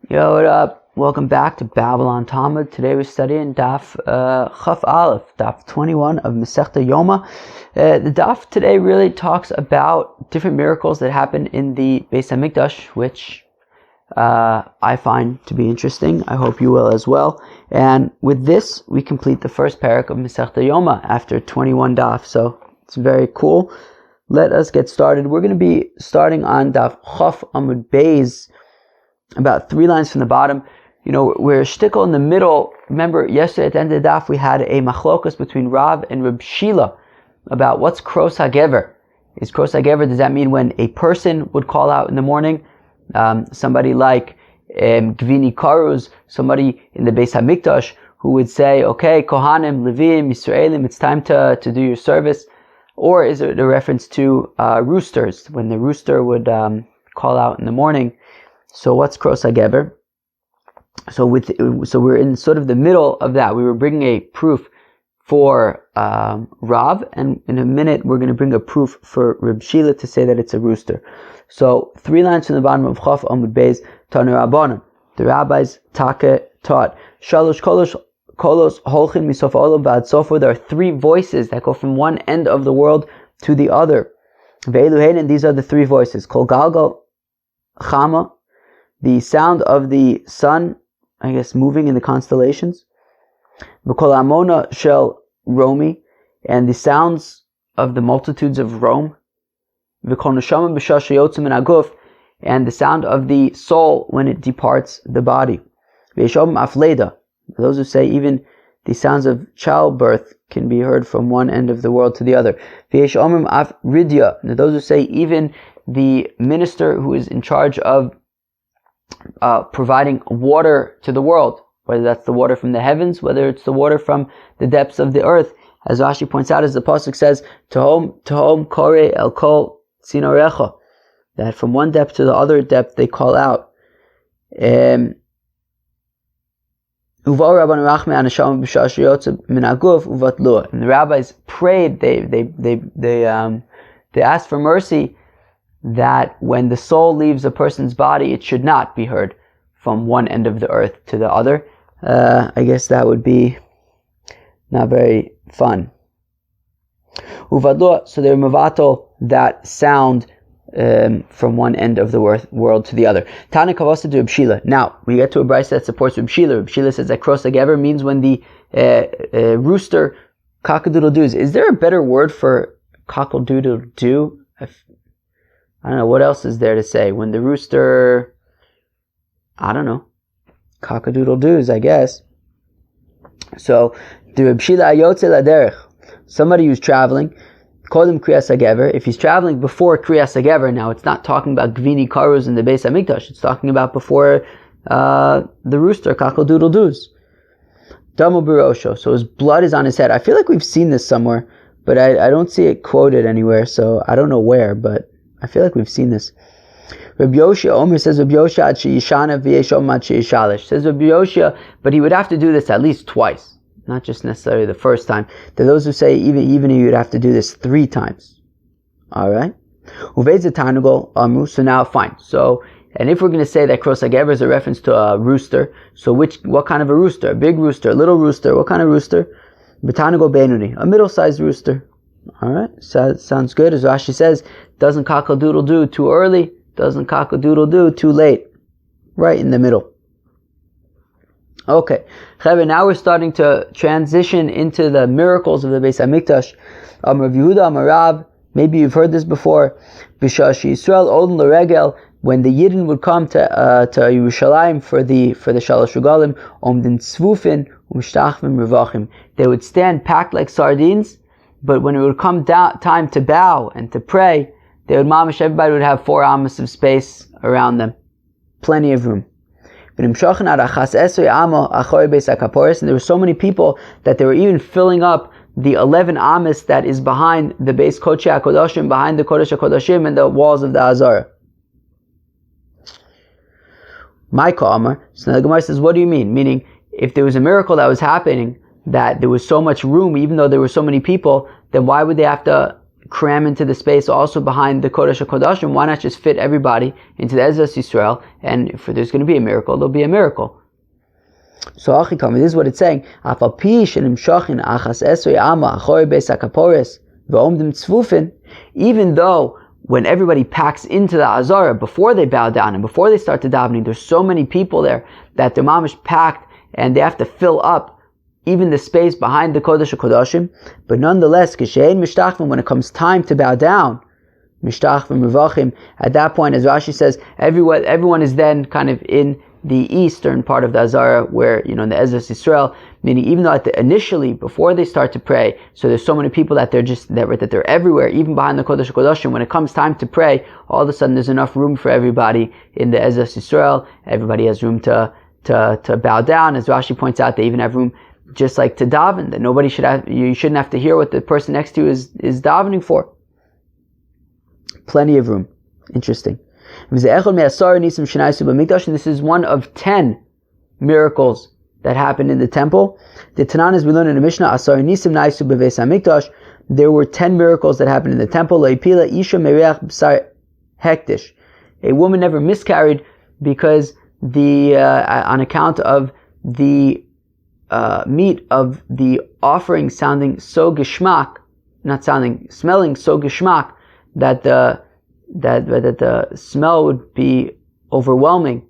Yo, what up? Welcome back to Babylon Talmud. Today we're studying Daf Chaf Aleph, Daf 21 of Masechta Yoma. The Daf today really talks about different miracles that happen in the Beis Hamikdash, which I find to be interesting. I hope you will as well. And with this, we complete the first parak of Masechta Yoma after 21 Daf. So it's very cool. Let us get started. We're going to be starting on Daf Chaf Amud Beis, about 3 lines from the bottom. We're shtickle in the middle. Remember, yesterday at the end of the daf, we had a machlokas between Rav and Reb Shila about what's kros hagever. Is kros hagever, does that mean when a person would call out in the morning? Somebody like Gvini Karuz, somebody in the Beis Hamikdash, who would say, okay, Kohanim, Levim, Yisraelim, it's time to do your service. Or is it a reference to roosters, when the rooster would call out in the morning? So what's kros hagever? So we're in sort of the middle of that. We were bringing a proof for Rav, and in a minute we're going to bring a proof for Reb Shila to say that it's a rooster. So 3 lines from the bottom of Chaf Amud Beis, Tanu Rabbanan. The rabbis taught Shalosh kolos holchin misof olam v'ad sofer. There are 3 voices that go from one end of the world to the other. Ve'elu hein, and these are the 3 voices. Kol galgal chama, the sound of the sun, I guess, moving in the constellations. V'kol amona shel romi, and the sounds of the multitudes of Rome. V'kol neshama b'shasha yotzim min haguf, and the sound of the soul when it departs the body. V'yeshom afleda, those who say even the sounds of childbirth can be heard from one end of the world to the other. V'yeshom af ridya, those who say even the minister who is in charge of providing water to the world, whether that's the water from the heavens, whether it's the water from the depths of the earth, as Rashi points out, as the pasuk says, Tahom kore el kol tzinorecha, that from one depth to the other depth they call out. And the rabbis prayed, they asked for mercy, that when the soul leaves a person's body, it should not be heard from one end of the earth to the other. I guess that would be not very fun. Uvadlo, so they were mavato that sound from one end of the world to the other. Tana kavasa to Reb Shila. Now we get to a brayso that supports Reb Shila. Reb Shila says that kros hagever means when the rooster cock-a-doodle-doos. Is there a better word for cock-a-doodle-doo? I don't know, what else is there to say? When the rooster, I don't know, cock-a-doodle-doos, I guess. So, the Reb Shila ayotze laderech, somebody who's traveling, call him kriyas hagever. If he's traveling before kriyas hagever, now it's not talking about Gvini Karuz in the Beis Hamikdash, it's talking about before the rooster, cock-a-doodle-doos. Damu b'rosho, so his blood is on his head. I feel like we've seen this somewhere, but I don't see it quoted anywhere, so I don't know where, but I feel like we've seen this. Rabbi Yoshia, Omer says, Rabbi Yoshia, Yishana v'yeshom ad she'yishalish. Says Rabbi Yoshia, but he would have to do this at least twice, not just necessarily the first time. There are those who say even he would have to do this 3 times. Alright? Uveiz tanugol amru, so now fine. So, and if we're going to say that kros hagever is a reference to a rooster, so what kind of a rooster? A big rooster, a little rooster, what kind of rooster? B'tanugol beinuni, a middle-sized rooster. Alright, so sounds good. As Rashi says, doesn't cock-a-doodle-doo too early, doesn't cock-a-doodle-doo too late. Right in the middle. Okay, now we're starting to transition into the miracles of the Beis Hamikdash. Rav Yehuda Amarav, maybe you've heard this before. B'shashi Yisrael Odin L'regel, when the Yidden would come to Yerushalayim for the Shalosh Regalim, Omdin Tzvufin Umshtachvim Revachim, they would stand packed like sardines. But when it would come time to bow and to pray, everybody would have 4 amos of space around them. Plenty of room. And there were so many people that they were even filling up the 11 amos that is behind the base Kodesh HaKodashim, behind the Kodesh HaKodashim and the walls of the Azara. Maika Amar. So the Gemara says, what do you mean? Meaning, if there was a miracle that was happening, that there was so much room, even though there were so many people, then why would they have to cram into the space also behind the Kodesh HaKodashim, why not just fit everybody into the Ezras Yisrael, and if there's going to be a miracle, there'll be a miracle. So Achikam, this is what it's saying. Even though when everybody packs into the Azara before they bow down and before they start to davening, there's so many people there that the mamish packed and they have to fill up even the space behind the Kodesh HaKodashim. But nonetheless, when it comes time to bow down, at that point, as Rashi says, everyone is then kind of in the eastern part of the Azara, where, in the Ezras Yisrael, meaning even though initially, before they start to pray, so there's so many people that they're everywhere, even behind the Kodesh HaKodashim, when it comes time to pray, all of a sudden there's enough room for everybody in the Ezras Yisrael. Everybody has room to bow down. As Rashi points out, they even have room just like to daven, that you shouldn't have to hear what the person next to you is davening for. Plenty of room. Interesting. And this is one of 10 miracles that happened in the temple. The Tanan, as we learn in the Mishnah, there were 10 miracles that happened in the temple. A woman never miscarried because on account of the meat of the offering smelling so geschmack that the smell would be overwhelming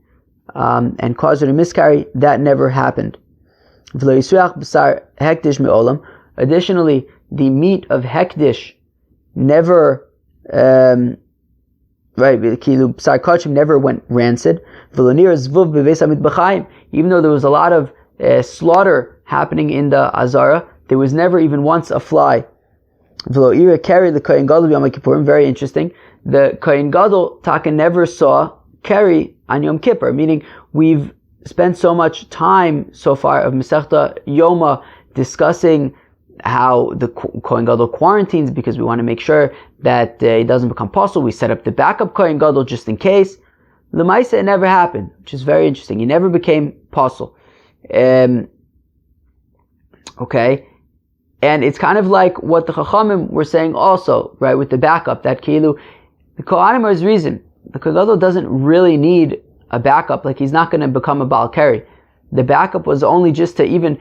and cause her to miscarry. That never happened. Additionally, the meat of hekdesh never never went rancid. Even though there was a lot of slaughter happening in the Azara, there was never even once a fly. Very interesting. The Kohen Gadol Taka never saw Keri on Yom Kippur, meaning we've spent so much time so far of Masechta Yoma discussing how the Kohen Gadol quarantines because we want to make sure that it doesn't become possible. We set up the backup Kohen Gadol just in case. L'maisa, it never happened, which is very interesting. He never became possible. Okay. And it's kind of like what the Chachamim were saying also, right, with the backup, that Kilu, the Kohanim are his reason. The Kohen Gadol doesn't really need a backup, like he's not going to become a Baal Keri. The backup was only just to even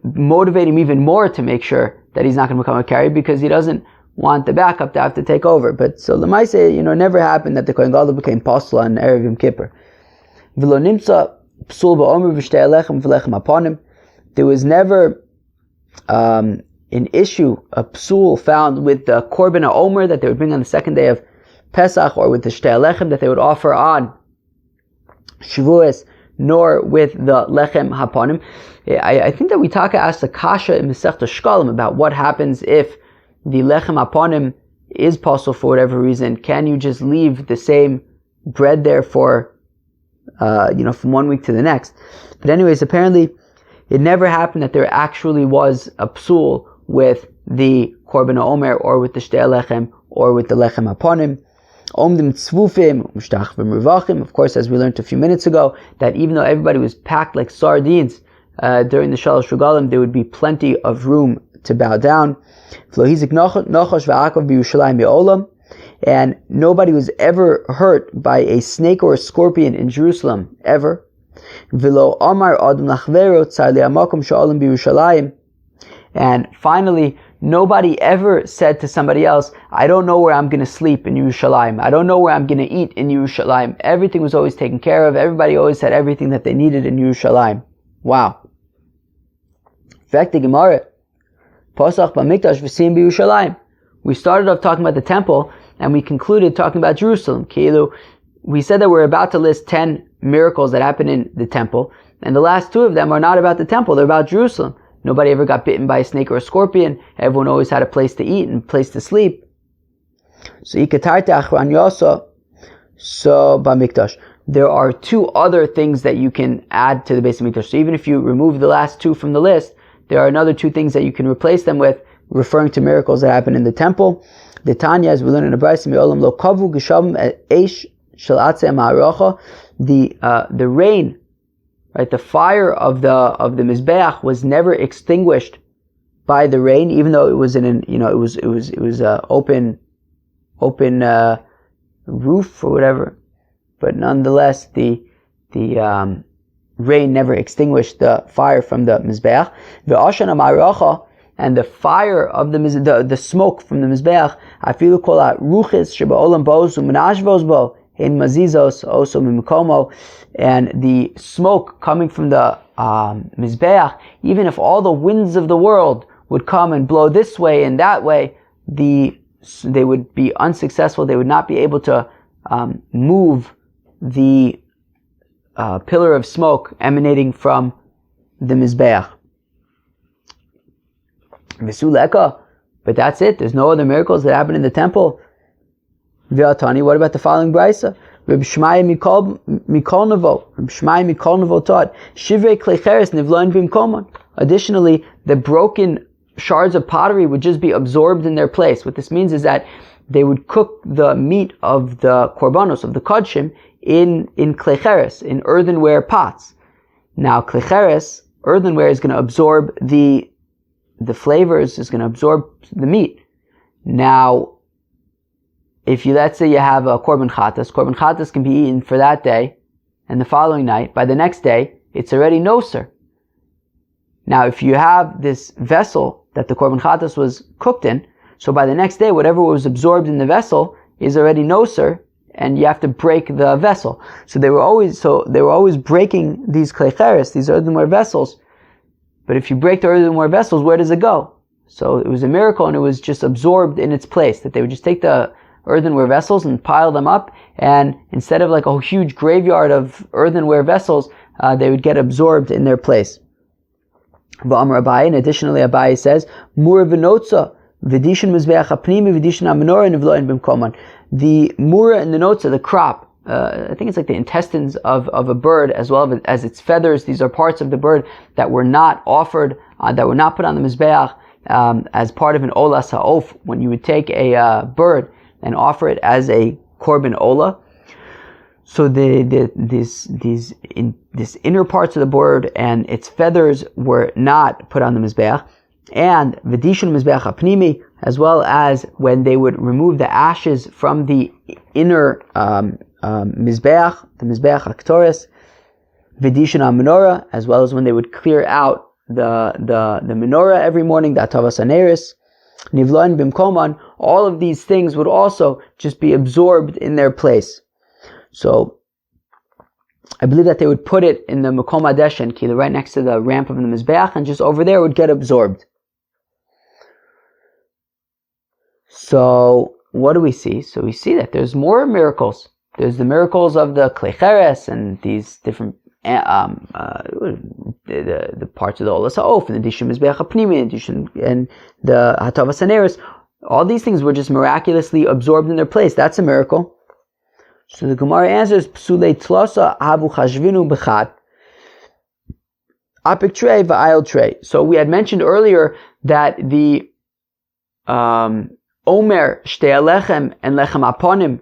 motivate him even more to make sure that he's not going to become a Keri, because he doesn't want the backup to have to take over. But so the L'maisa, it never happened that the Kohen Gadol became apostle on Erev Yom Kippur. There was never an issue, a psul found with the Korban HaOmer that they would bring on the second day of Pesach, or with the Shtei Lechem that they would offer on Shavuos, nor with the Lechem Hapanim. I think that we asked a kasha in Masechta Shkalim about what happens if the Lechem Hapanim is possible for whatever reason. Can you just leave the same bread there for, from 1 week to the next? But anyways, apparently it never happened that there actually was a psul with the Korban HaOmer, or with the Shtei Lechem, or with the Lechem Hapanim. Of course, as we learned a few minutes ago, that even though everybody was packed like sardines during the Shalosh Regalim, there would be plenty of room to bow down. And nobody was ever hurt by a snake or a scorpion in Jerusalem, ever. And finally, nobody ever said to somebody else, I don't know where I'm going to sleep in Yerushalayim. I don't know where I'm going to eat in Yerushalayim. Everything was always taken care of. Everybody always had everything that they needed in Yerushalayim. Wow. In fact, the Gemara, Pasach B'Mikdash V'Sim B'Yerushalayim. We started off talking about the temple, and we concluded talking about Jerusalem. We said that we're about to list 10 miracles that happened in the temple, and the last 2 of them are not about the temple, they're about Jerusalem. Nobody ever got bitten by a snake or a scorpion. Everyone always had a place to eat and a place to sleep. So B'Mikdash. There are 2 other things that you can add to the Beis Hamikdash. So even if you remove the last 2 from the list, there are another 2 things that you can replace them with, referring to miracles that happen in the temple. The Tanya, as we learn in the Brayso, Me'olam lo kavu geshavim eish shel atzei ma'arocha. The rain, right, the fire of the Mizbeach was never extinguished by the rain, even though it was in an, it was open roof or whatever. But nonetheless, the rain never extinguished the fire from the mizbeach. And the fire of the smoke from the mizbeach, afilu kol ruchis sheba'olam bos u'menashvos bo in mazizos also mimkomo, and the smoke coming from the mizbeach, even if all the winds of the world would come and blow this way and that way, they would be unsuccessful. They would not be able to move the pillar of smoke emanating from the mizbeach. Visuleka, but that's it. There's no other miracles that happen in the temple. V'atani, what about the following brisa? Reb Shmai Mikol Nevo taught Shivrei Klei Cheres Nivloin Bimkomon. Additionally, the broken shards of pottery would just be absorbed in their place. What this means is that they would cook the meat of the korbanos, of the kodshim, in Klei Cheres, in earthenware pots. Now, Klei Cheres, earthenware, is going to absorb the flavors, is going to absorb the meat. Now, if let's say you have a korban chatas can be eaten for that day and the following night. By the next day, it's already noser. Now, if you have this vessel that the korban chatas was cooked in, so by the next day, whatever was absorbed in the vessel is already noser, and you have to break the vessel. So they were always breaking these klei cheres, these earthenware vessels. But if you break the earthenware vessels, where does it go? So it was a miracle, and it was just absorbed in its place. That they would just take the earthenware vessels and pile them up, and instead of like a huge graveyard of earthenware vessels, they would get absorbed in their place. V'amar Abaye, and additionally Abaye says, Mura v'notza v'dishin mizbeach hapnimi v'dishin hamenorah nivloin b'mkoman. The mura and the notza, the crop, I think it's like the intestines of a bird, as well as its feathers. These are parts of the bird that were not offered, that were not put on the mizbeach as part of an olas ha'of. When you would take a bird and offer it as a korban ola, so this inner parts of the bird and its feathers were not put on the mizbeach, and v'dishun mizbeach hapnimi, as well as when they would remove the ashes from the inner mizbeach, the mizbeach haktoris, v'dishun menorah, as well as when they would clear out the menorah every morning, the atavas haneris, nivloin bimkoman. All of these things would also just be absorbed in their place. So I believe that they would put it in the Makom Adeshen, Kila, right next to the ramp of the Mizbeach, and just over there it would get absorbed. So what do we see? So we see that there's more miracles. There's the miracles of the Klei Cheres and these different the parts of the Olas Ha'of and the Dishim Mizbeach HaPnimi and the Hatavas Haneris. All these things were just miraculously absorbed in their place. That's a miracle. So the Gemara answers, Psulei Tlosa Havu Chashvinu B'chad Apik Trei V'ayil Trei. So we had mentioned earlier that the Omer, Shtei Alechem, and Lechem Aponim,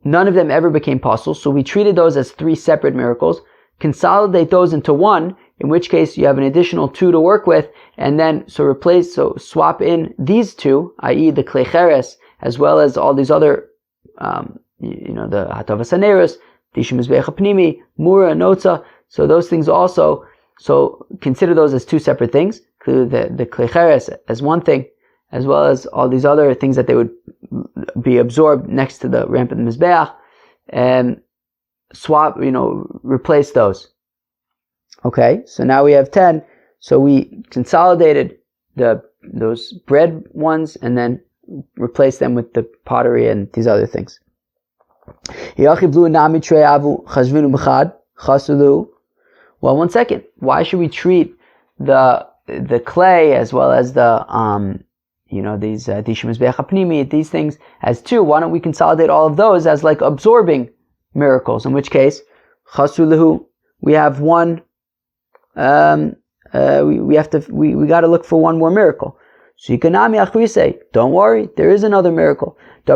none of them ever became puzzles. So we treated those as three separate miracles. Consolidate those into one, in which case you have an additional two to work with, and then swap in these two, i.e. the Klei Cheres, as well as all these other the Hatavas Haneris, Dishim Mizbeach HaPnimi, Mura, Notza. So those things also, so consider those as two separate things. The Klei Cheres as one thing, as well as all these other things that they would be absorbed next to the ramp of the Mizbeach, and replace those. Okay, so now we have 10. So we consolidated those bread ones and then replaced them with the pottery and these other things. Well, one second. Why should we treat the clay as well as the these Dishim Mizbeach HaPnimi, these things as two? Why don't we consolidate all of those as like absorbing miracles? In which case, Chasulahu, we have one. We got to look for one more miracle. So you can say, don't worry, there is another miracle. The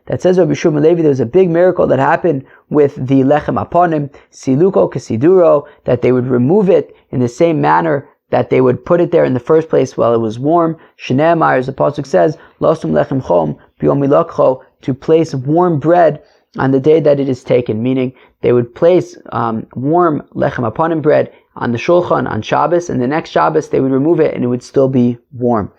that says Rabbi Shimon Levi there was a big miracle that happened with the lechem aponim, siluko kasiduro, that they would remove it in the same manner that they would put it there in the first place while it was warm. Shneimar, as the pasuk says, losum lechem chom biyom milakcho, to place warm bread on the day that it is taken, meaning they would place warm lechem aponim bread on the shulchan on Shabbos, and the next Shabbos they would remove it and it would still be warm.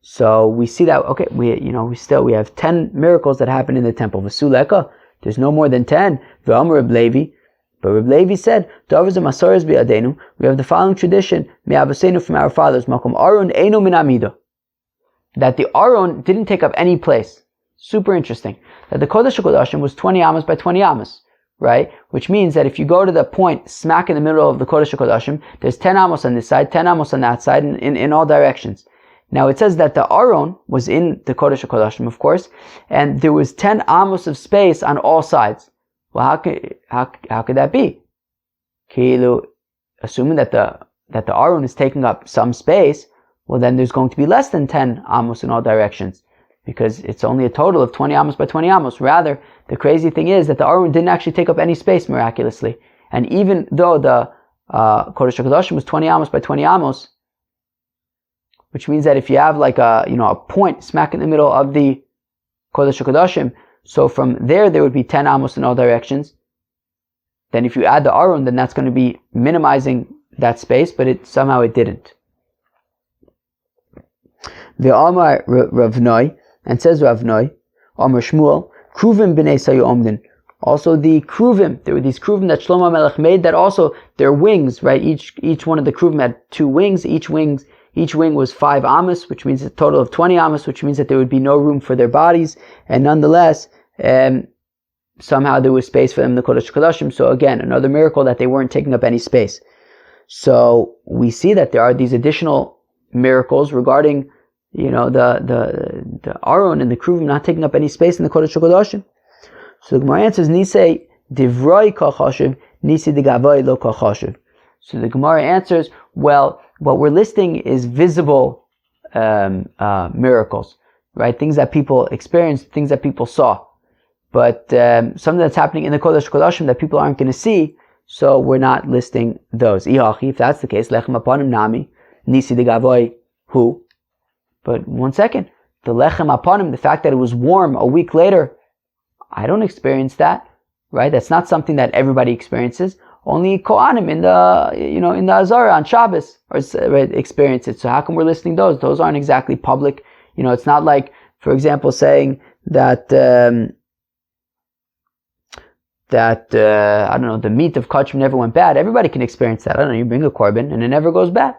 So we see that, okay, we have 10 miracles that happen in the temple. V'suleka, there's no more than 10. V'amar Reb Levi, but Reb Levi said, we have the following tradition, from our fathers, Makom Aron Eino min Amida, that the Aron didn't take up any place. Super interesting. That the Kodesh HaKodashim was 20 amos by 20 amos, right? Which means that if you go to the point smack in the middle of the Kodesh HaKodashim, there's 10 amos on this side, 10 amos on that side, in all directions. Now it says that the Aron was in the Kodesh HaKodashim, of course, and there was 10 amos of space on all sides. Well, how could that be? Kilu, assuming that the Aron is taking up some space, well then there's going to be less than 10 amos in all directions, because it's only a total of 20 amos by 20 amos. Rather, the crazy thing is that the Aron didn't actually take up any space miraculously. And even though the Kodesh HaKodashim was 20 amos by 20 amos, which means that if you have like a point smack in the middle of the Kodesh HaKodashim, so from there would be 10 amos in all directions. Then if you add the Aron, then that's going to be minimizing that space, but it didn't. The Amar Rav Noi, and says Rav Noi, Amar Shmuel, Kruvim b'nei sayu omdin. Also the Kruvim, there were these Kruvim that Shlomo Melech made, that also their wings, right? Each one of the Kruvim had 2 wings. Each wing was 5 amos, which means a total of 20 amos, which means that there would be no room for their bodies, and nonetheless, somehow there was space for them in the Kodesh HaKodashim. So again, another miracle that they weren't taking up any space. So we see that there are these additional miracles regarding, the Aron and the Kruvim not taking up any space in the Kodesh HaKodashim. So the Gemara answers, Nisei divroi kachashiv, Nisi digavoi lo kachashiv. So the Gemara answers, well, what we're listing is visible miracles, right? Things that people experienced, things that people saw. But something that's happening in the Kodesh HaKodashim that people aren't going to see, so we're not listing those. If that's the case, lechem aponim nami, nisi digavoi hu. But one second, the lechem aponim, the fact that it was warm a week later, I don't experience that, right? That's not something that everybody experiences. Only Kohanim in the Azara on Shabbos experience it. So how come we're listing those? Those aren't exactly public. It's not like, for example, saying that I don't know, the meat of kachim never went bad. Everybody can experience that. I don't know, you bring a korban and it never goes bad.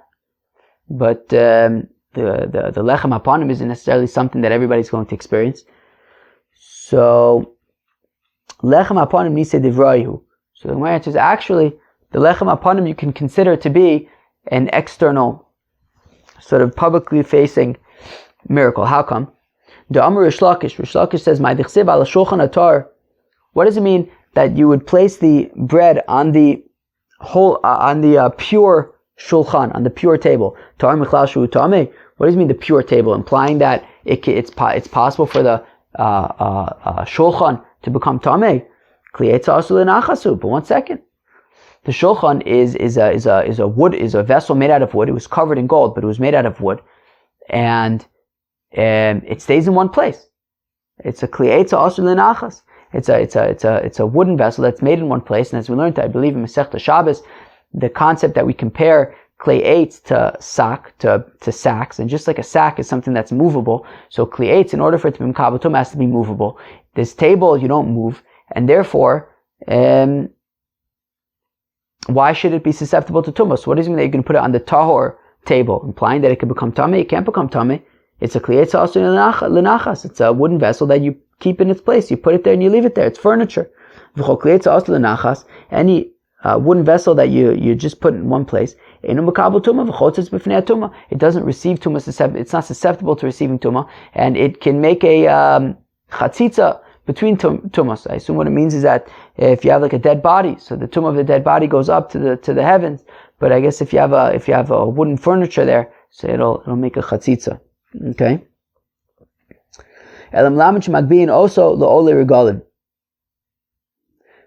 But the lechem aponim isn't necessarily something that everybody's going to experience. So lechem aponim nise divrayu. So the Gemara answers, actually, the lechem aponim you can consider to be an external, sort of publicly facing miracle. How come? The Amar Rish Lakish says, "My dichsiv ala shulchan atar." What does it mean that you would place the bread on the whole, pure shulchan, on the pure table? Tar michlal shu tameh. What does it mean, the pure table? Implying that it's possible for the shulchan to become tameh. But one second, the shulchan is a vessel made out of wood. It was covered in gold, but it was made out of wood, and it stays in one place. It's a klietza asul lenachas. It's a wooden vessel that's made in one place, and as we learned, I believe in Masechta Shabbos, the concept that we compare klietz to sacks, and just like a sack is something that's movable, so klietz, in order for it to be mekabel tumah, has to be movable. This table you don't move. And therefore, why should it be susceptible to tumah? So what does it mean that you're going to put it on the tahor table, implying that it can become tameh? It can't become tameh. It's a klietza asul lenachas. It's a wooden vessel that you keep in its place. You put it there and you leave it there. It's furniture. Any wooden vessel that you just put in one place, it doesn't receive tumah. It's not susceptible to receiving tumah, and it can make a chatzitza between tumas. I assume what it means is that if you have like a dead body, so the tumah of the dead body goes up to the heavens. But I guess if you have a wooden furniture there, so it'll make a chatzitza. Okay. Elam lamed shemagbiin also le'ole regalim.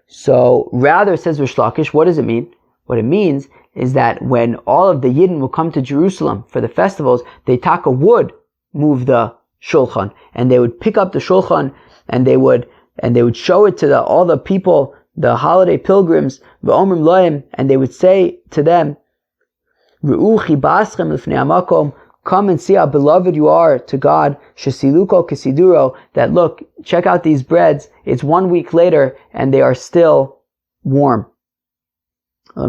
So rather, says Rish Lakish, what does it mean? What it means is that when all of the Yidden will come to Jerusalem for the festivals, they would move the shulchan, and they would pick up the shulchan, and they would show it to all the people, the holiday pilgrims, v'omrim loim, and they would say to them, Ru'u chibaschem l'fnei hamakom, come and see how beloved you are to God, shesiluko kesiduro, that look, check out these breads, it's 1 week later, and they are still warm.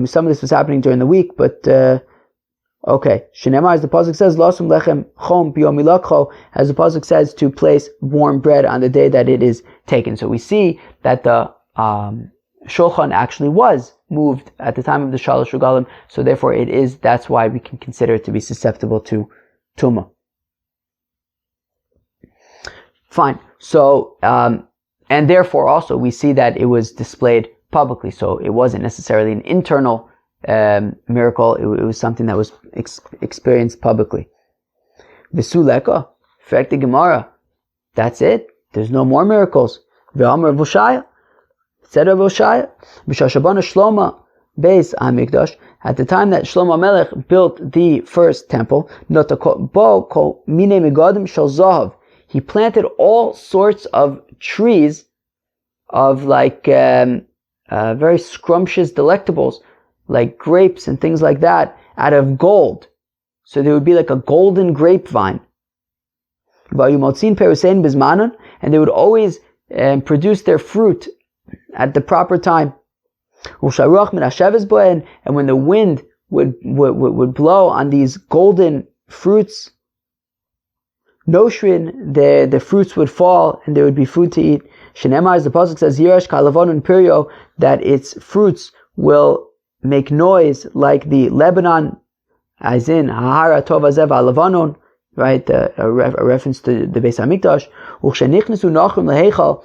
Some of this was happening during the week, but okay. Shenemar, as the pasuk says, "Lasum lechem chom biyom milakcho," as the pasuk says, to place warm bread on the day that it is taken. So we see that the shulchan actually was moved at the time of the Shalosh Regalim. So therefore, that's why we can consider it to be susceptible to tumah. Fine. So and therefore also we see that it was displayed publicly, so it wasn't necessarily an internal miracle. It was something that was experienced publicly. V'suleka, fact the Gemara. That's it. There's no more miracles. V'amar Voshaya, said of Voshaya, B'shashabana Shloma Beis Hamikdash. At the time that Shlomo Melech built the first temple, Bo Kol Mine Megadim Shel Zahav. He planted all sorts of trees of very scrumptious delectables, like grapes and things like that, out of gold. So there would be like a golden grapevine. And they would always produce their fruit at the proper time. And when the wind would blow on these golden fruits, Noshrin, the fruits would fall and there would be food to eat. Shenemar, as the pasuk says, Yirash kalavon pirio, that its fruits will make noise like the Lebanon, as in Hahara Tov Azev Alavanon, right? A reference to the Beis Hamikdash. Uchshenichnesu nachum leheichal,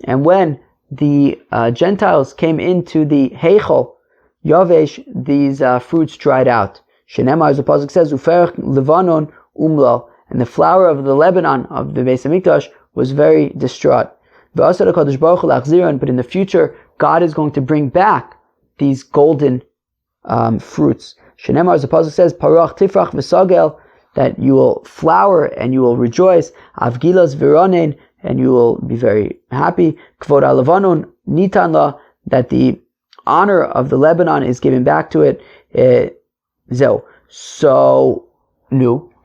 and when the Gentiles came into the heichal, Yavesh, these fruits dried out. Shenemar, as the pasuk says, Uferach Levanon umlo, and the flower of the Lebanon of the Beis Hamikdash was very distraught. But in the future, God is going to bring back these golden fruits. Shenemar, as the pasuk says, Parach tifrach v'sagel, that you will flower and you will rejoice. Avgilas v'ronen, and you will be very happy. Kvod alavanon nitan la, that the honor of the Lebanon is given back to it. Zeo.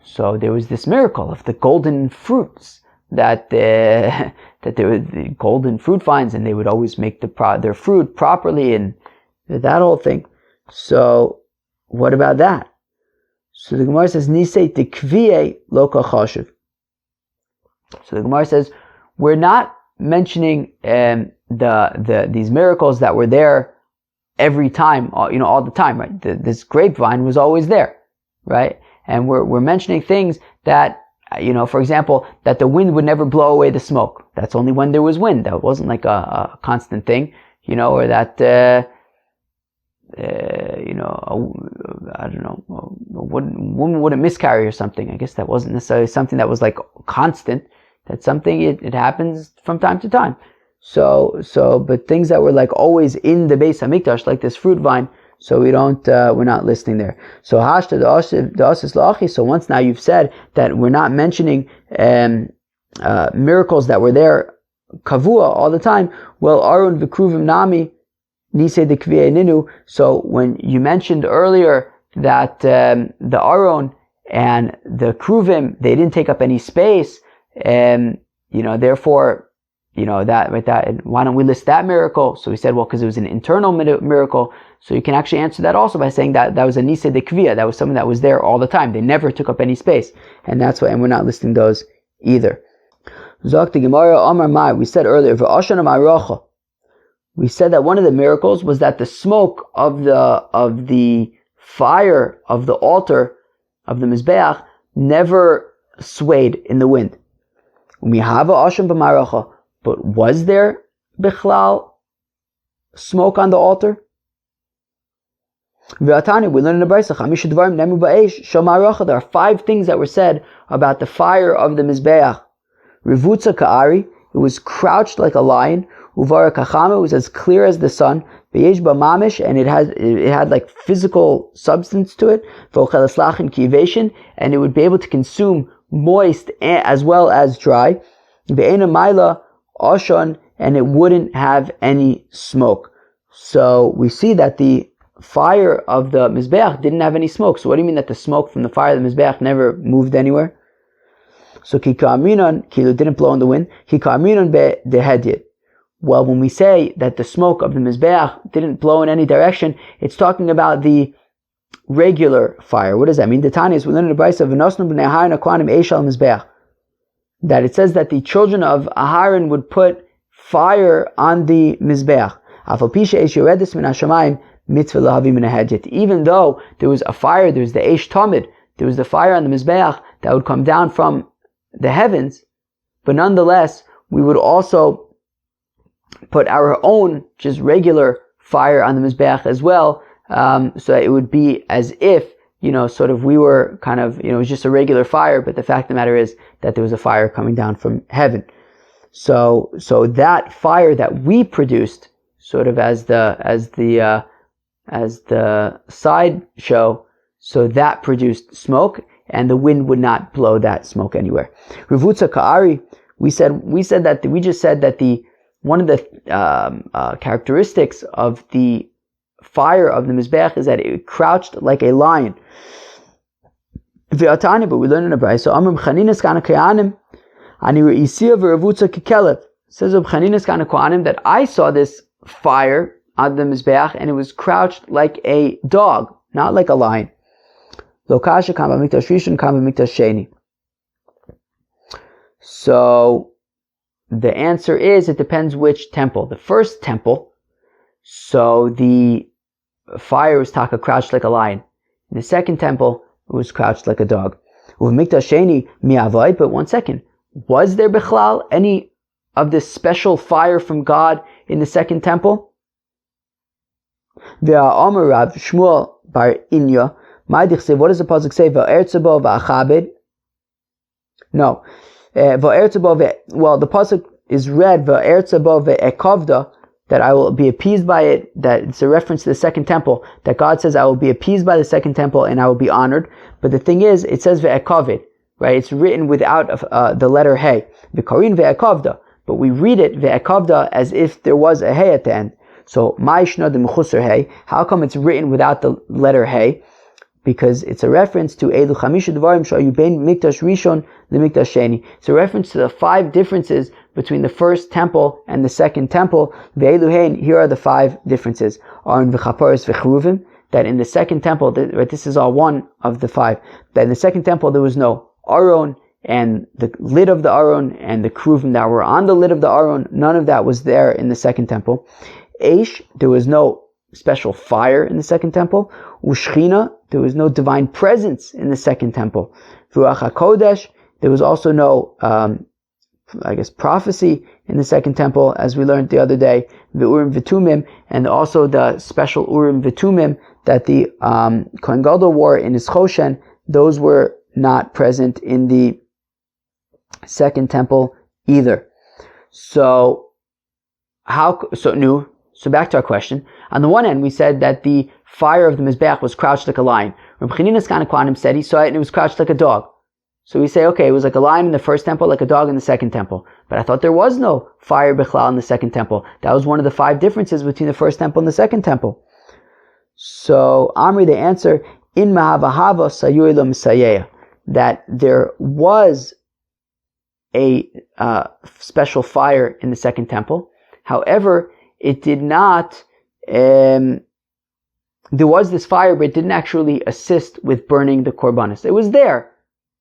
So there was this miracle of the golden fruits, that there were the golden fruit vines, and they would always make their fruit properly, and that whole thing. So what about that? So the Gemara says, Nisei tekviye lo kachashiv. So the Gemara says, we're not mentioning these miracles that were there every time, all the time, right? This grapevine was always there, right? And we're mentioning things that, for example, that the wind would never blow away the smoke. That's only when there was wind. That wasn't like a constant thing, or that, I don't know, a woman wouldn't miscarry or something. I guess that wasn't necessarily something that was like constant. That's something, it happens from time to time. But things that were like always in the Beis Hamikdash, like this fruit vine, so we're not listening there. So hashta the asis la'achi. So once now you've said that we're not mentioning miracles that were there kavua all the time. Well, arun v'kruvim nami nise de kviyei ninu. So when you mentioned earlier that the aron and the kruvim, they didn't take up any space, and therefore, that why don't we list that miracle? So we said, well, because it was an internal miracle. So you can actually answer that also by saying that was a nise de kviya. That was something that was there all the time. They never took up any space, and that's why. And we're not listing those either. Zok the Gemara Amar Mai. We said earlier, we said that one of the miracles was that the smoke of the fire of the altar of the Mizbeach never swayed in the wind. But was there bichlal smoke on the altar? We learn in the Brisa, there are 5 things that were said about the fire of the Mizbeach. Rivutza ka'ari, it was crouched like a lion. Uvara kachama, it was as clear as the sun. V'yesh ba mamish, and it had like physical substance to it. V'ochel eslachin kivation, and it would be able to consume moist as well as dry. Ve'ena maila oshon, and it wouldn't have any smoke. So we see that the fire of the Mizbeach didn't have any smoke. So what do you mean that the smoke from the fire of the Mizbeach never moved anywhere? So kikaminon, kilo didn't blow in the wind. Kikaminon be dehedyet. Well, when we say that the smoke of the Mizbeach didn't blow in any direction, it's talking about the regular fire. What does that mean? The Tanya is within the Brisa of V'nosnu b'nei Aharon HaKohanim eish al Mizbeach. That it says that the children of Aharon would put fire on the Mizbeach. Afal pisha eish yoredis min hashamayim mitzvah lahavi min hahedyet. Even though there was a fire, there was the eish tamid, there was the fire on the Mizbeach that would come down from the heavens, but nonetheless, we would also put our own just regular fire on the Mizbeach as well, so that it would be as if, sort of we were kind of, it was just a regular fire, but the fact of the matter is that there was a fire coming down from heaven. So that fire that we produced, sort of as the side show, so that produced smoke, and the wind would not blow that smoke anywhere. Rivutza ka'ari, we just said that one of the characteristics of the fire of the Mizbeach is that it crouched like a lion. But we learn in the Brisa, Amr Chaninas kana kohanim, ani re'isiya v'ravutza kikelev. Says Reb Chaninas kana kohanim that I saw this fire on the Mizbeach and it was crouched like a dog, not like a lion. Lo kasha kam b'mikdash rishon kam b'mikdash sheni. So the answer is, it depends which temple. The first temple, so the fire was crouched like a lion. In the second temple, it was crouched like a dog. But one second, was there bichlal any of this special fire from God in the second temple? What does the pasuk say? No. Well, the pasuk is read that I will be appeased by it, that it's a reference to the second temple, that God says I will be appeased by the second temple and I will be honored. But the thing is, it says ve'ekavid, right? It's written without the letter hey. V'karin ve'ekavda, but we read it ve'ekavda as if there was a hey at the end. So ma'ishna de mechusar hey. How come it's written without the letter hey? Because it's a reference to Elu Chamisha Dvarim Shayu Bein Mikdash Rishon LeMikdash Sheni. It's a reference to the 5 differences between the first temple and the second temple. Ve'elu Hein, here are the 5 differences. Aron v'chaparos v'cheruvim, that in the second temple, this is all one of the 5, that in the second temple there was no Aron, and the lid of the Aron, and the keruvim that were on the lid of the Aron, none of that was there in the second temple. Eish, there was no special fire in the second temple. Ushchina, there was no divine presence in the second temple. Ruach HaKodesh, there was also no, prophecy in the second temple, as we learned the other day. The Urim V'Tumim, and also the special Urim V'Tumim that the Kohen Gadol wore in his Choshen, those were not present in the second temple either. So back to our question. On the one hand, we said that the fire of the Mizbeach was crouched like a lion. Reb Chaninas kana kohanim said he saw it and it was crouched like a dog. So we say, okay, it was like a lion in the first temple, like a dog in the second temple. But I thought there was no fire bichlal in the second temple. That was one of the 5 differences between the first temple and the second temple. So Amri, the answer, in mahavahava sayur lo misayeya, that there was a special fire in the second temple. However, it did not, there was this fire, but it didn't actually assist with burning the korbanos. It was there,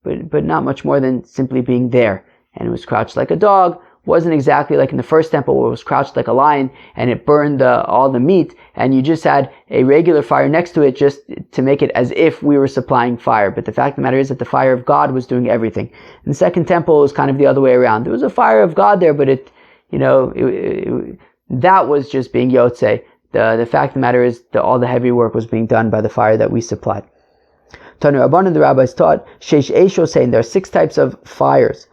but not much more than simply being there. And it was crouched like a dog. Wasn't exactly like in the first temple where it was crouched like a lion and it burned all the meat, and you just had a regular fire next to it just to make it as if we were supplying fire. But the fact of the matter is that the fire of God was doing everything. In the second temple, it was kind of the other way around. There was a fire of God there, but that was just being Yotze. The fact of the matter is that all the heavy work was being done by the fire that we supplied. Tanu Rabbanan, the rabbis taught, Sheish Eisho, saying there are 6 types of fires.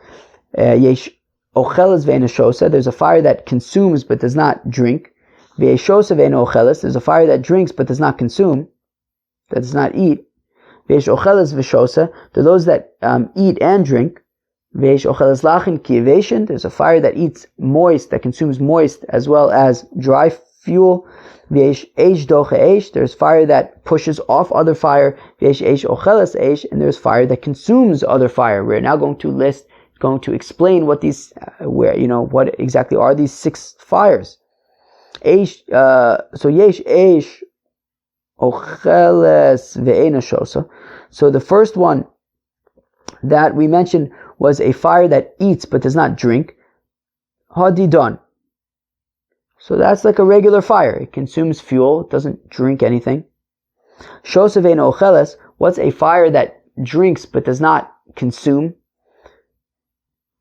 Yesh ocheles ve'ena shosa, there's a fire that consumes but does not drink. Ve'eshosa ve'ena ocheles, there's a fire that drinks but does not consume, that does not eat. Ve'esh ocheles ve'shosa, to those that eat and drink. Ve'esh ocheles lachin ki'evation, there's a fire that eats moist, that consumes moist as well as dry fuel. Ve'esh eish doche eish, there's fire that pushes off other fire. Ve'esh eish ocheles eish, and there's fire that consumes other fire. We're now going to explain what these, what exactly are these 6 fires. Eish, so yesh eish ocheles ve'ena shosa. So the first one that we mentioned was a fire that eats but does not drink. Hadidon. So that's like a regular fire. It consumes fuel, it doesn't drink anything. Shosa ve'ena ocheles, what's a fire that drinks but does not consume?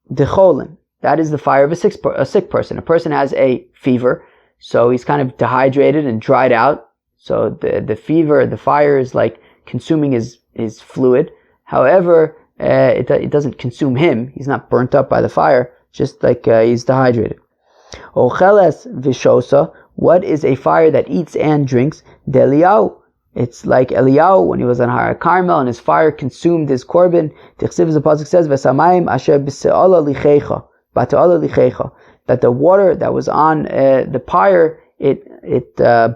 Decholin. That is the fire of a sick person. A person has a fever, so he's kind of dehydrated and dried out. So the fever, the fire is like consuming his fluid. However, it doesn't consume him. He's not burnt up by the fire, just like he's dehydrated. Ocheles vishosa, what is a fire that eats and drinks? Deliau. It's like Eliyahu when he was on Har Carmel and his fire consumed his korban. Tichsiv, as the pasuk says, "V'samayim asher b'se'ala lichecha, bata'ala lichecha," that the water that was on the pyre it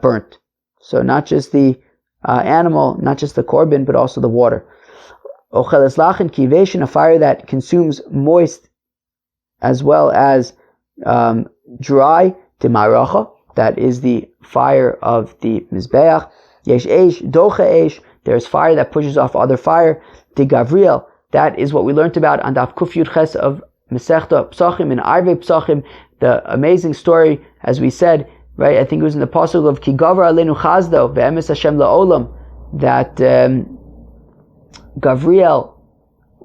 burnt. So not just the animal, not just the korban, but also the water. Ocheles lachin kivation, a fire that consumes moist as well as dry. Timaracha, that is the fire of the mizbeach. Yesh eish doche eish, there's fire that pushes off other fire. De Gavriel, that is what we learned about on Daf Kuf Yud Ches of Masechta Psachim and Arvei Psachim. The amazing story, as we said, right? I think it was in the pasuk of Ki Gavra Aleinu Chazdo Ve'emes Hashem La'olam, that Gavriel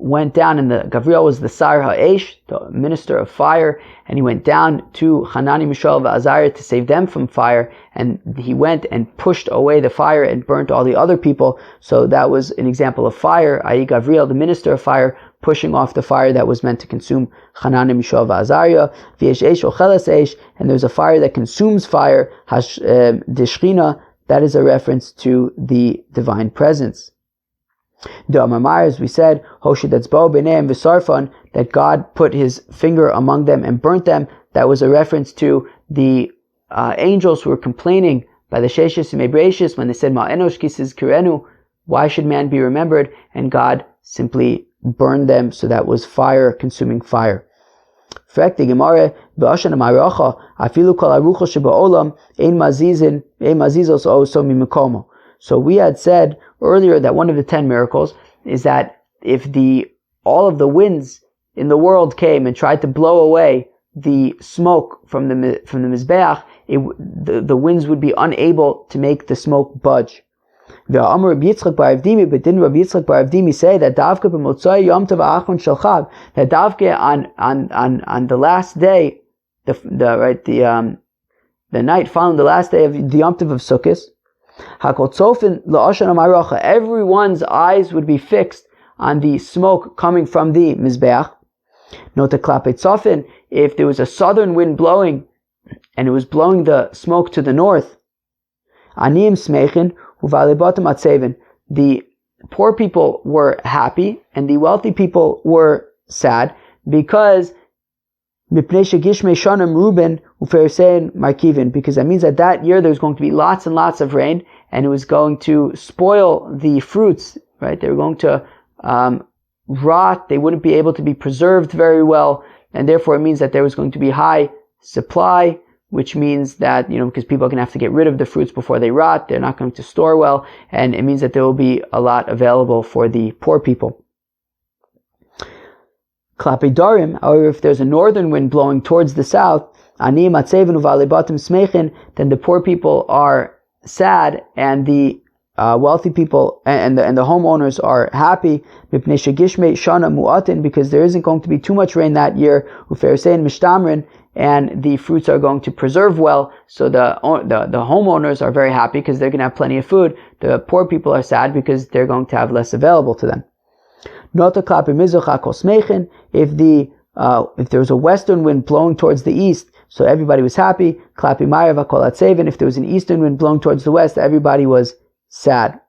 went down, and Gavriel was the Sar HaEsh, the minister of fire, and he went down to Hanani, Mishael, and Azariah to save them from fire, and he went and pushed away the fire and burnt all the other people. So that was an example of fire, i.e. Gavriel, the minister of fire, pushing off the fire that was meant to consume Hanani, Mishael, and Azariah. V'yesh eish ocheles eish, and there's a fire that consumes fire, Deshchina, that is a reference to the divine presence. The Amamar, as we said, Hoshid Etzbo B'neim V'Sarfan, that God put his finger among them and burnt them. That was a reference to the angels who were complaining by the Sheshis and Mebreshis when they said, Ma enosh kisis kirenu, why should man be remembered? And God simply burned them, so that was fire, consuming fire. So we had said earlier that one of the 10 miracles is that if all of the winds in the world came and tried to blow away the smoke from the Mizbeach, the winds would be unable to make the smoke budge. But didn't Rabbi Yitzchak bar Avdimi say that Davke b'motzai Yom Tov Achron Shel Chag, that Davke on the last day, the night following the last day of the Yom Tov of Sukkot, everyone's eyes would be fixed on the smoke coming from the Mizbeach. If there was a southern wind blowing and it was blowing the smoke to the north, the poor people were happy and the wealthy people were sad, because because that means that year there's going to be lots and lots of rain, and it was going to spoil the fruits, right? They were going to rot, they wouldn't be able to be preserved very well, and therefore it means that there was going to be high supply, which means that, because people are going to have to get rid of the fruits before they rot, they're not going to store well, and it means that there will be a lot available for the poor people. Klape Darim, however, if there's a northern wind blowing towards the south, then the poor people are sad and the wealthy people and the homeowners are happy, because there isn't going to be too much rain that year, and the fruits are going to preserve well. So the homeowners are very happy because they're going to have plenty of food. The poor people are sad because they're going to have less available to them. If the if there was a western wind blowing towards the east, so everybody was happy. Klapi Maya v'kol hatzeven. If there was an eastern wind blowing towards the west, everybody was sad.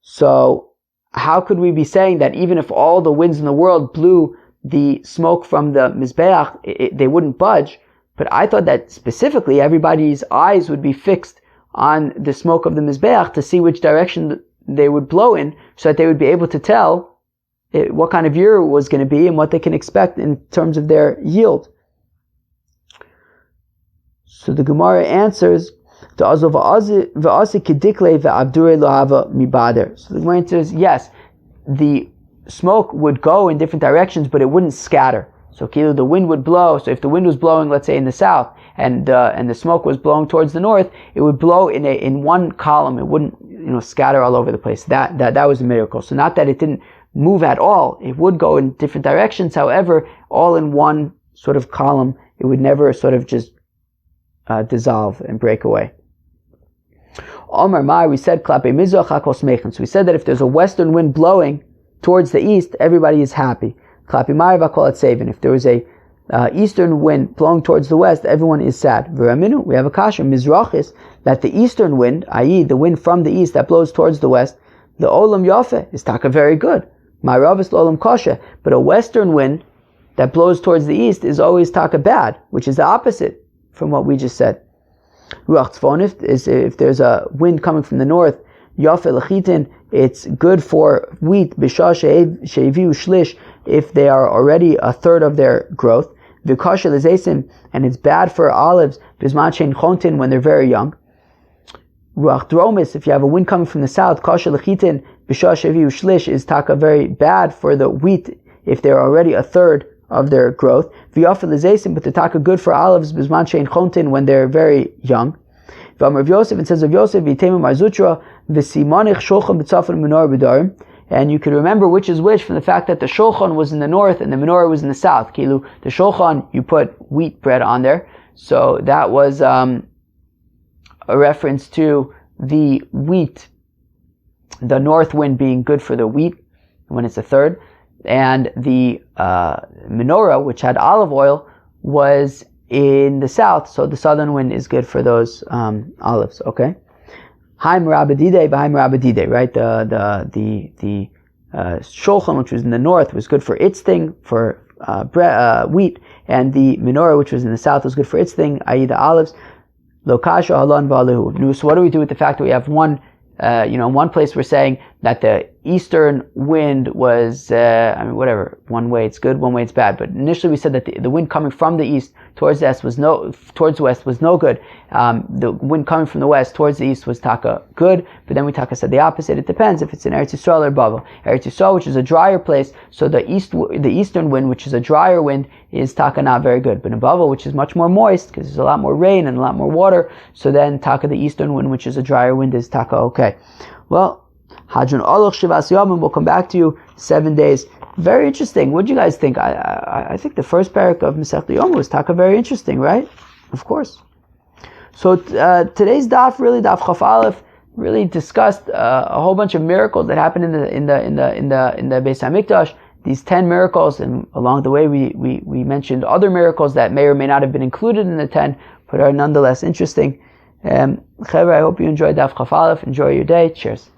So how could we be saying that even if all the winds in the world blew the smoke from the Mizbeach, they wouldn't budge? But I thought that specifically everybody's eyes would be fixed on the smoke of the Mizbeach to see which direction they would blow in, so that they would be able to tell what kind of year it was going to be and what they can expect in terms of their yield. So the Gemara answers, so the Gemara answers, yes, the smoke would go in different directions, but it wouldn't scatter. So the wind would blow. So if the wind was blowing, let's say in the south, and the smoke was blowing towards the north, it would blow in one column. It wouldn't scatter all over the place. That was a miracle. So not that it didn't move at all. It would go in different directions. However, all in one sort of column. It would never sort of just dissolve and break away. Omar Mai, we said klape mizrach hakol smechen. So we said that if there's a western wind blowing towards the east, everybody is happy. Klape Mai v'kol hatzeven. If there was a eastern wind blowing towards the west, everyone is sad. V'raminu, we have a kasha mizrachis, that the eastern wind, i.e. the wind from the east that blows towards the west, the olam yafe is taka very good. Ma'aravis olam kasha, but a western wind that blows towards the east is always taka bad, which is the opposite from what we just said. Ruach tzfonif is if there's a wind coming from the north, yafe lechitin, it's good for wheat, b'shah she'eviu shlish, if they are already a third of their growth. V'kasha lezesim, and it's bad for olives, b'zman she'en chontin, when they're very young. Ruach dromis, if you have a wind coming from the south, kasha lechitin, b'shah she'eviu shlish, is taka very bad for the wheat if they're already a third of their growth. V'yafe lezesim, but the taka good for olives, b'zman she'en chontin, when they're very young. V'amar Yosef, it says of Yosef, v'yitemu marzutra, v'simanich shulchan b'tzafon menorah b'darim. And you can remember which is which from the fact that the shulchan was in the north and the menorah was in the south. Kilu, the shulchan, you put wheat bread on there. So that was a reference to the wheat, the north wind being good for the wheat when it's a third. And the menorah, which had olive oil, was in the south. So the southern wind is good for those olives. Okay. Haim Rabadide, V'haim Rabadide, right? The shulchan, which was in the north, was good for its thing, for wheat, and the menorah, which was in the south, was good for its thing, i.e. the olives. Lokasha halan v'alehu. So what do we do with the fact that we have one, in one place we're saying that the eastern wind was, one way it's good, one way it's bad. But initially we said that the wind coming from the east towards the west was no good. The wind coming from the west towards the east was taka good, but then we taka said the opposite. It depends if it's in Eretz Yisrael or Bavel. Eretz Yisrael, which is a drier place, so the eastern wind, which is a drier wind, is taka not very good. But in Bavel, which is much more moist, because there's a lot more rain and a lot more water, so then taka the eastern wind, which is a drier wind, is taka okay. Well, Hadron Oloch Shivas Yomim, we'll come back to you 7 days. Very interesting. What do you guys think? I think the first parak of Masechta Yoma was taka very interesting, right? Of course. So today's daf, really daf Chaf Aleph, really discussed a whole bunch of miracles that happened in the Beis Hamikdash. These 10 miracles, and along the way we mentioned other miracles that may or may not have been included in the 10, but are nonetheless interesting. Chevra, I hope you enjoyed daf Chaf Aleph. Enjoy your day. Cheers.